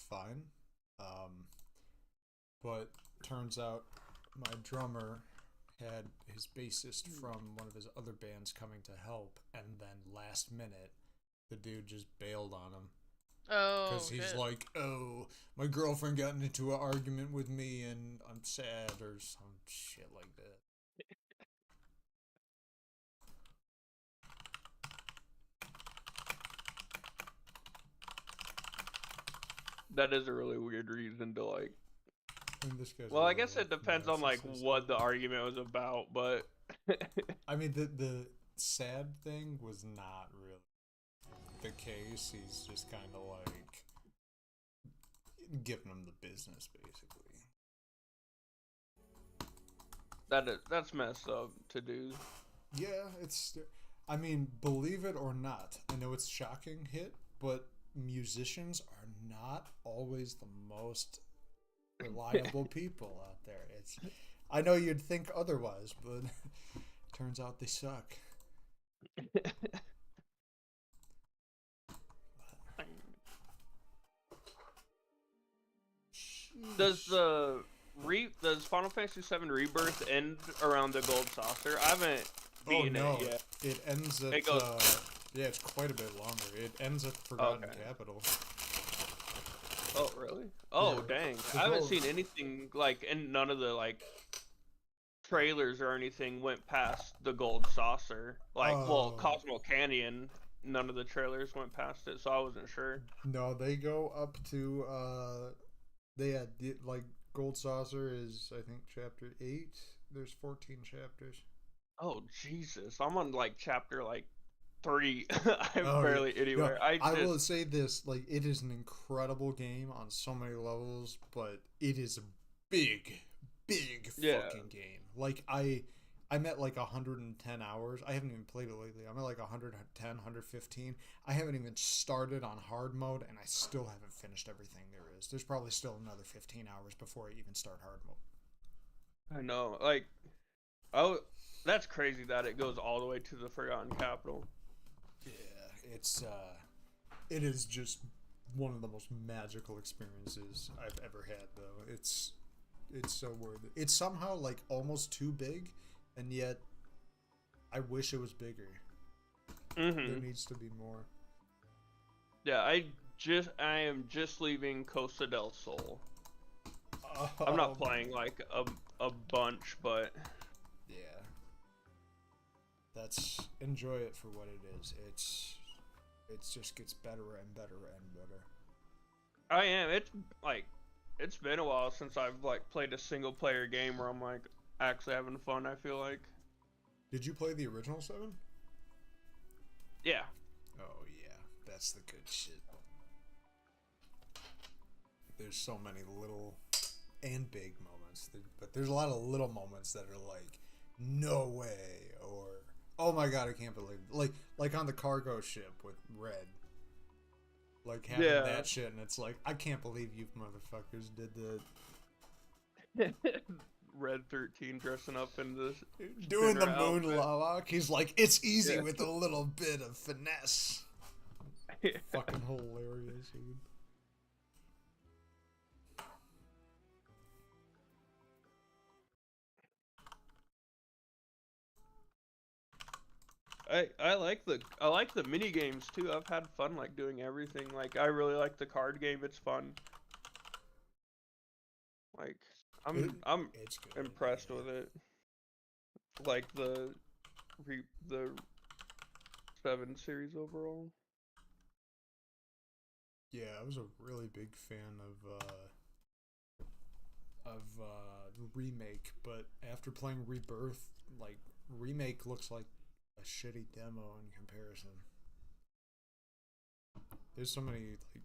fine. But turns out my drummer had his bassist from one of his other bands coming to help, and then last minute, the dude just bailed on him. Because Oh he's shit. like, oh, my girlfriend got into an argument with me and I'm sad or some shit like that. That is a really weird reason to like. And this guy's Well, I really guess it depends on like what narcissistic. the argument was about, but I mean, the sad thing was not really the case. He's just kind of like giving him the business, basically. that's messed up to do. Yeah, it's. I mean, believe it or not, I know it's shocking hit, but musicians are not always the most reliable people out there. It's. I know you'd think otherwise, but turns out they suck. Does Sheesh. the does Final Fantasy VII Rebirth end around the gold saucer? I haven't Oh beaten it no, yet. it ends at It goes yeah, it's quite a bit longer. It ends at Forgotten okay. Capital. Oh really? Yeah, Oh dang! the I haven't gold. seen anything like, and none of the like trailers or anything went past the gold saucer. Like, well, Oh Cosmo Canyon, none of the trailers went past it, so I wasn't sure. no, they go up to they had like Gold Saucer is I think chapter 8. There's 14 chapters. Oh Jesus, I'm on like chapter like 3. I'm Oh yeah. barely No, anywhere. I I just will say this, like it is an incredible game on so many levels, but it is a big, big yeah. fucking game. Like I'm at like 110 hours. I haven't even played it lately. I'm at like 110, 115. I haven't even started on hard mode and I still haven't finished everything there is. There's probably still another 15 hours before I even start hard mode. I know. Like, oh, that's crazy that it goes all the way to the Forgotten Capital. Yeah, it is just one of the most magical experiences I've ever had though. It's so worth it. It's somehow like almost too big, and yet I wish it was bigger. There Mm-hmm. needs to be more. Yeah, I am just leaving Costa del Sol. I'm not Um, playing like a bunch, but yeah, that's enjoy it for what it is. It just gets better and better and better. I am. It's like it's been a while since I've like played a single player game where I'm like actually having fun. I feel like. Did you play the original 7? Yeah. Oh yeah, that's the good shit. There's so many little and big moments, but there's a lot of little moments that are like, no way, or oh my god, I can't believe it. Like on the cargo ship with Red, like having Yeah. that shit, and it's like I can't believe you motherfuckers did that. Red 13 dressing up in the Doing spinner the moon outfit. lalak, he's like, it's easy Yeah. with a little bit of finesse. Fucking hilarious, dude. I like the mini games too. I've had fun like doing everything. Like I really like the card game. It's fun. Like It, I'm it's good, impressed yeah. with it. Like the 7 series overall. Yeah, I was a really big fan remake, but after playing Rebirth, like remake looks like a shitty demo in comparison. There's so many like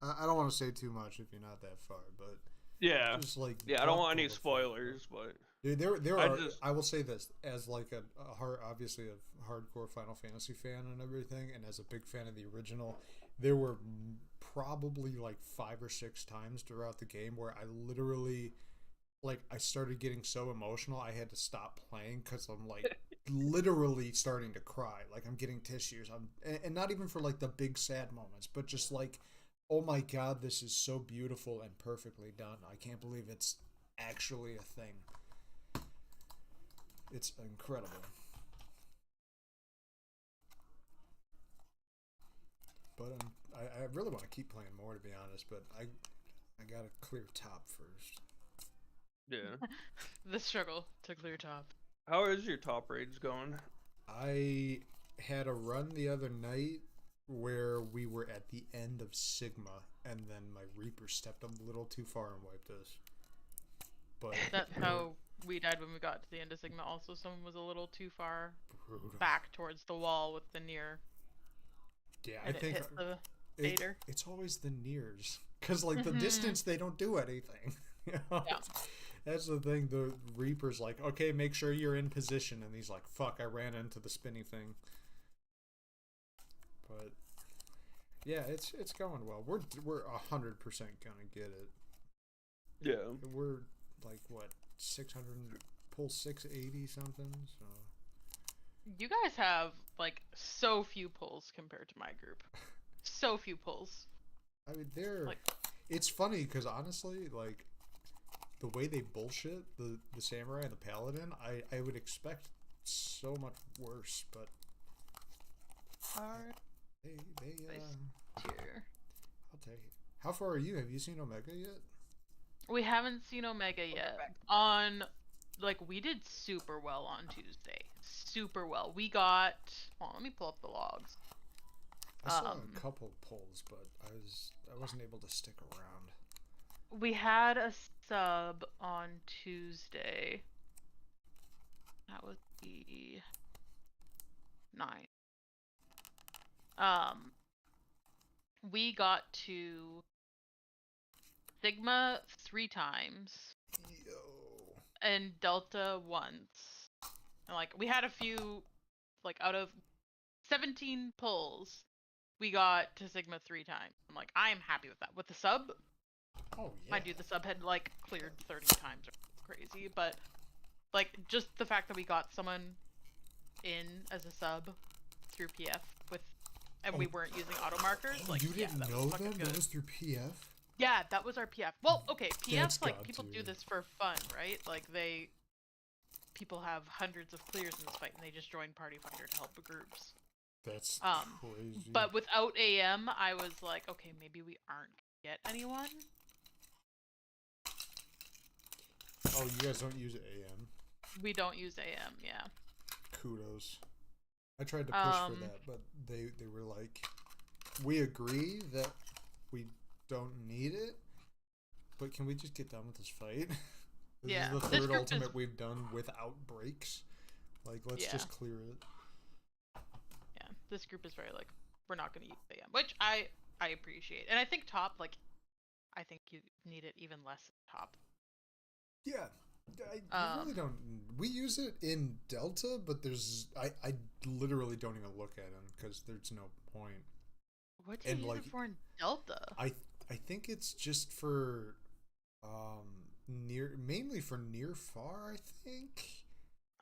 I don't want to say too much if you're not that far, but Yeah. just like Yeah, I don't want any buttload of fucking fun. spoilers, but Dude, there I are. just I will say this as like a hard, obviously a hardcore Final Fantasy fan and everything, and as a big fan of the original, there were probably like 5 or 6 times throughout the game where I literally like I started getting so emotional I had to stop playing because I'm like literally starting to cry. Like I'm getting tissues. I'm and not even for like the big sad moments, but just like Oh my god, this is so beautiful and perfectly done. I can't believe it's actually a thing. It's incredible. But I really want to keep playing more, to be honest, but I gotta clear top first. Yeah. The struggle to clear top. How is your top raids going? I had a run the other night where we were at the end of Sigma, and then my Reaper stepped a little too far and wiped us. But That's how we died when we got to the end of Sigma. Also, someone was a little too far brutal. back towards the wall with the near. Yeah, I And it think hit the fader. it's always the nears, because like the distance they don't do anything. You know? Yeah. That's the thing. The Reaper's like, okay, make sure you're in position, and he's like, fuck, I ran into the spinny thing. But yeah, it's going well. We're 100% gonna get it. Yeah. We're like what 600 pull 680 something. So You guys have like so few pulls compared to my group. So few pulls. I mean, they're Like- it's funny because honestly, like the way they bullshit the samurai and the paladin, I would expect so much worse. But they Tier. I'll take it. How far are you? Have you seen Omega yet? We haven't seen Omega yet. On like we did super well on Tuesday. Super well. We got hold on, let me pull up the logs. I saw a couple pulls, but I wasn't able to stick around. We had a sub on Tuesday. That was the 9th. We got to Sigma 3 times Yo. and Delta once. And like we had a few, like out of 17 pulls, we got to Sigma 3 times. I'm like, I am happy with that. With the sub, Oh yeah. mind you, the sub had like cleared 30 times or crazy, but like just the fact that we got someone in as a sub through PF with, and we weren't using auto markers. Like, you yeah, didn't that know was fucking them? good. That was through PF? Yeah, that was our PF. Well, okay, That's PF, like, God people tier. do this for fun, right? Like, people have hundreds of clears in this fight, and they just join Party Fighter to help the groups. That's crazy. But without AM, I was like, okay, maybe we aren't gonna get anyone. Oh, you guys don't use AM? We don't use AM, yeah. Kudos. I tried to push for that, but they were like, we agree that we don't need it, but can we just get done with this fight? This Yeah, is the this third group ultimate is- we've done without breaks. Like, let's Yeah. just clear it. Yeah, this group is very like, we're not gonna use AM, which I appreciate. And I think top, like, I think you need it even less at top. Yeah. I really don't. We use it in Delta, but I literally don't even look at them because there's no point. What do you And, use like, it for in Delta? I think it's just for mainly for near far. I think.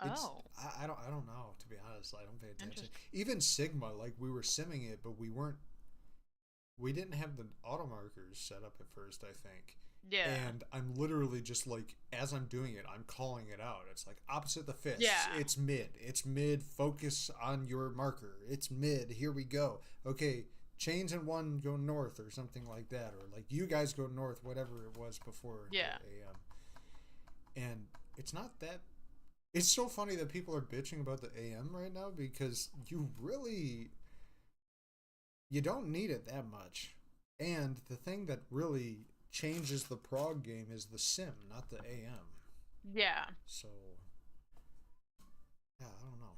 Oh. I don't know, to be honest. I don't pay attention. Interesting. Even Sigma, like we were simming it, but we didn't have the auto markers set up at first, I think. Yeah. And I'm literally just like, as I'm doing it, I'm calling it out. It's like opposite the fist. Yeah. It's mid. Focus on your marker. It's mid. Here we go. Okay, chains in one go north or something like that, or like you guys go north, whatever it was before. Yeah. The AM. And it's not that. It's so funny that people are bitching about the AM right now because you don't need it that much. And the thing that really changes the Prog game is the sim, not the AM. Yeah. So, yeah, I don't know.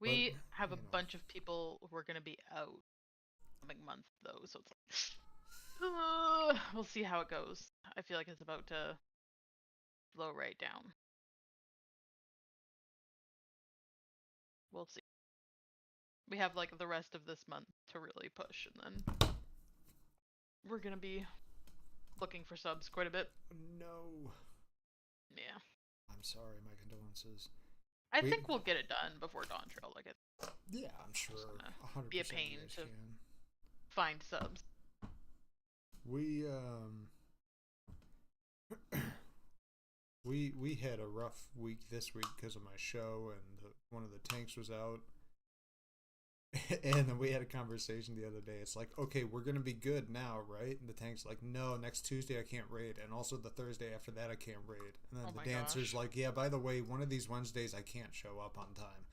We But, have a you know. bunch of people who are going to be out coming month though, so it's like we'll see how it goes. I feel like it's about to slow right down. We'll see. We have like the rest of this month to really push, and then we're going to be looking for subs quite a bit. No. Yeah. I'm sorry, my condolences. I We- think we'll get it done before Dawn Trail. Like, Yeah, I'm sure. gonna 100% be a you pain guys to- can. find subs. We we had a rough week this week because of my show, and one of the tanks was out. And then we had a conversation the other day. It's like, okay, we're gonna be good now, right? And the tank's like, no, next Tuesday I can't raid, and also the Thursday after that I can't raid. And then the dancer's like, yeah, by the way, one of these Wednesdays I can't show up on time.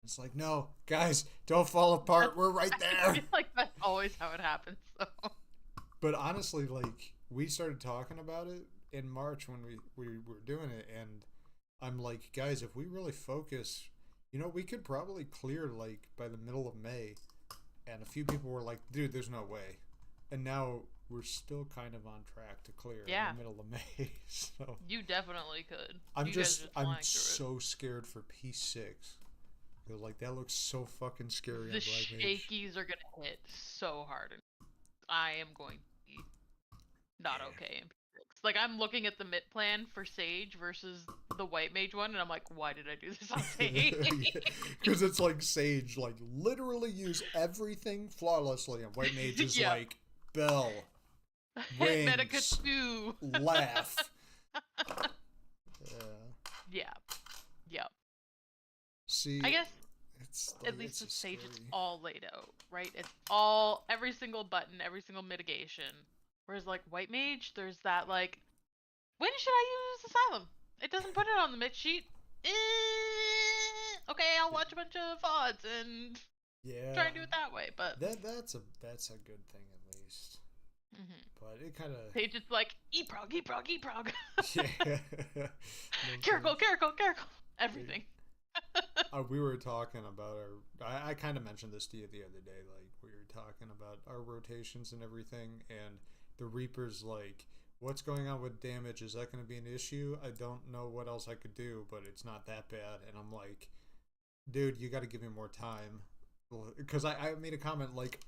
It's like, no, guys, don't fall apart. We're right there. I feel like that's always how it happens. So. But honestly, like, we started talking about it in March when we were doing it, and I'm like, guys, if we really focus, we could probably clear, like, by the middle of May. And a few people were like, dude, there's no way. And now we're still kind of on track to clear in the middle of May. So you definitely could. I'm so scared for P6. Like, that looks so fucking scary. The shakies are gonna hit so hard, and I am going to be not okay in P6. Like, I'm looking at the MIT plan for Sage versus the White Mage one, and I'm like, why did I do this on Sage? Because it's like Sage, like, literally use everything flawlessly, and White Mage is like, bell, wings, Medica 2, laugh. Yeah. See, I guess it's at least with Sage, it's all laid out, right? It's all, every single button, every single mitigation. Whereas, like, White Mage, there's that, like, when should I use Asylum? It doesn't put it on the MIT sheet. Okay, I'll watch a bunch of VODs and try and do it that way, but... That's a good thing, at least. Mm-hmm. But it kind of... Sage is like, E-Prog. Yeah. Caracol, everything. We were talking about I kind of mentioned this to you the other day, like, we were talking about our rotations and everything, and the Reaper's like, what's going on with damage? Is that going to be an issue? I don't know what else I could do, but it's not that bad. And I'm like, dude, you got to give me more time. Because I made a comment like,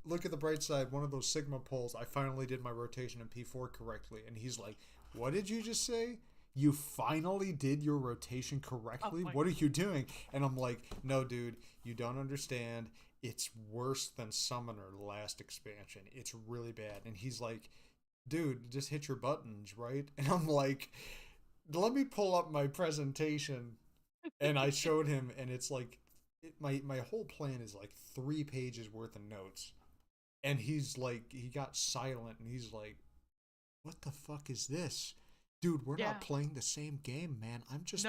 look at the bright side, one of those Sigma pulls, I finally did my rotation in P4 correctly. And he's like, what did you just say? You finally did your rotation correctly? What are you doing? And I'm like, no, dude, you don't understand. It's worse than Summoner last expansion. It's really bad. And he's like, dude, just hit your buttons, right? And I'm like, let me pull up my presentation. And I showed him, and it's like, my whole plan is like 3 pages worth of notes. And he's like, he got silent, and he's like, what the fuck is this? Dude, we're not playing the same game, man. I'm just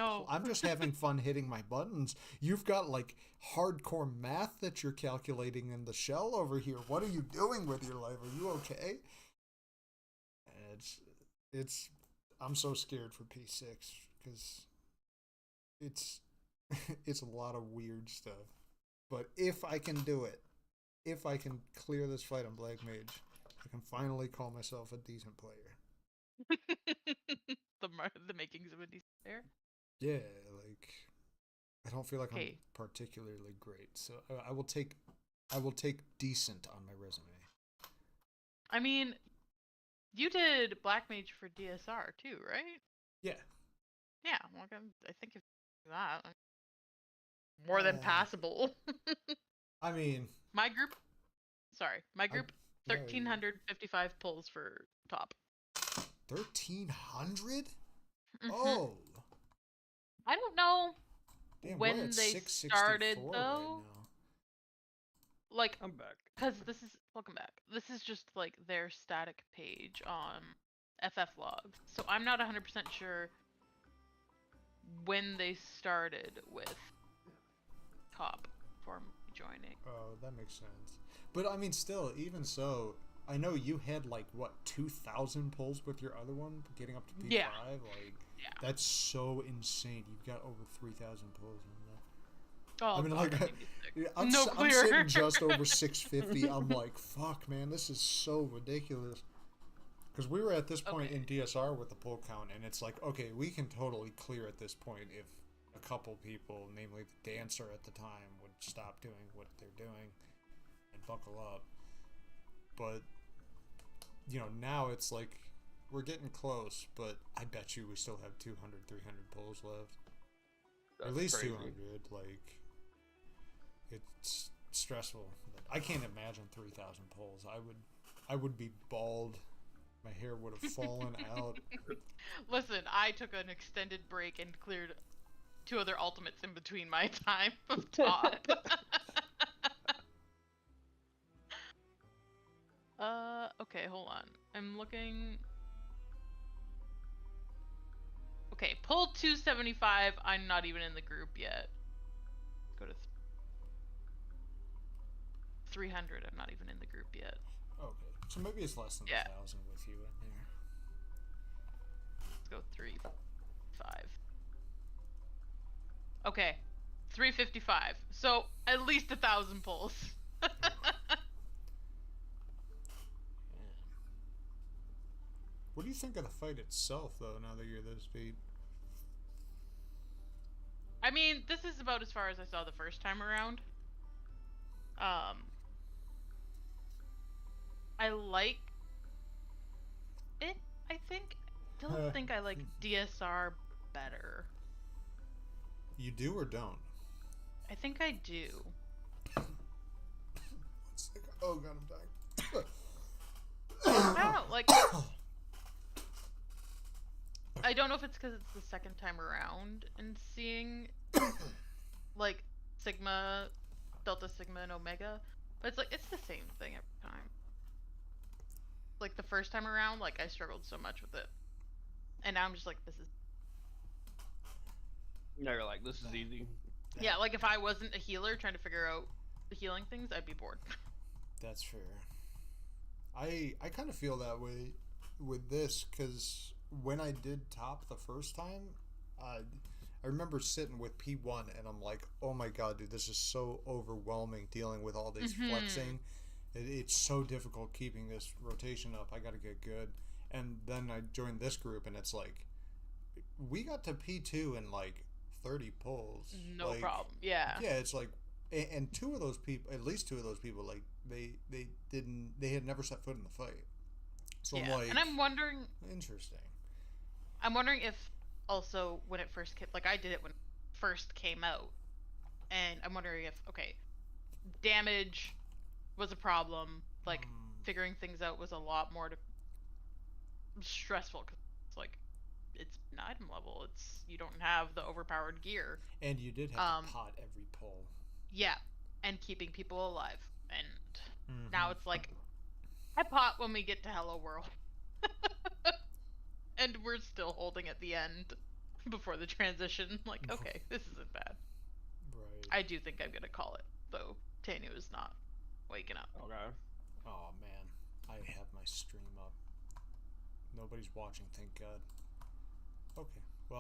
having fun hitting my buttons. You've got, like, hardcore math that you're calculating in the shell over here. What are you doing with your life? Are you okay? I'm so scared for P6 because it's a lot of weird stuff. But if I can do it, if I can clear this fight on Black Mage, I can finally call myself a decent player. The makings of a decent player. Yeah, like, I don't feel like I'm particularly great, so I will take decent on my resume. I mean, you did Black Mage for DSR too, right? Yeah. Yeah, well, I think if that more than passable. I mean, my group 1,355 pulls for top. 1,300? Oh. I don't know. Damn, when they started though. Right, like, I'm back. Because welcome back. This is just like their static page on FF logs. So I'm not 100% sure when they started with top for joining. Oh, that makes sense. But I mean, still, even so, I know you had like what 2,000 pulls with your other one, getting up to P5. Yeah. Like, that's so insane. You've got over 3,000 pulls in that. Oh, I mean, God, like, I'm sitting just over 650. I'm like, fuck, man, this is so ridiculous. Because we were at this point in DSR with the pull count, and it's like, okay, we can totally clear at this point if a couple people, namely the dancer at the time, would stop doing what they're doing and buckle up. But, you know, now it's like, we're getting close, but I bet you we still have 200, 300 pulls left. That's at least crazy. 200, like, it's stressful. I can't imagine 3,000 pulls. I would be bald. My hair would have fallen out. Listen, I took an extended break and cleared 2 other ultimates in between my time of top. Okay, hold on. I'm looking. Okay, pull 275. I'm not even in the group yet. Go to 300. I'm not even in the group yet. Okay, so maybe it's less than 1,000 with you in there. Let's go 3, 5. Okay, 355. So at least 1,000 pulls. What do you think of the fight itself, though, now that you're this beat? I mean, this is about as far as I saw the first time around. I like it, I think. Don't think I like DSR better. You do or don't? I think I do. Oh god, I'm dying. I don't know, like... I don't know if it's because it's the second time around and seeing, like, Sigma, Delta Sigma, and Omega, but it's like, it's the same thing every time. Like, the first time around, like, I struggled so much with it. And now I'm just like, this is... Now you're like, this is easy. Yeah, like, if I wasn't a healer trying to figure out the healing things, I'd be bored. That's fair. I kind of feel that way with this, because when I did top the first time, I remember sitting with P1 and I'm like, oh my god, dude, this is so overwhelming dealing with all this flexing. It's so difficult keeping this rotation up. I gotta get good. And then I joined this group and it's like, we got to P2 in like 30 pulls. No like, problem. Yeah. Yeah, it's like, and 2 of those people, at least 2 of those people, like, they had never set foot in the fight. So yeah. I'm like, and I'm wondering... Interesting. I'm wondering if also when it first came, like I did it when it first came out, and I'm wondering if, okay, damage was a problem, like figuring things out was a lot more stressful, because it's like, it's an item level, it's, you don't have the overpowered gear. And you did have to pot every pull. Yeah, and keeping people alive, and now it's like, I pot when we get to Hello World. And we're still holding at the end before the transition. Like, okay, this isn't bad. Right. I do think I'm gonna call it, though. Tanu is not waking up. Okay. Oh man, I have my stream up. Nobody's watching, thank God. Okay.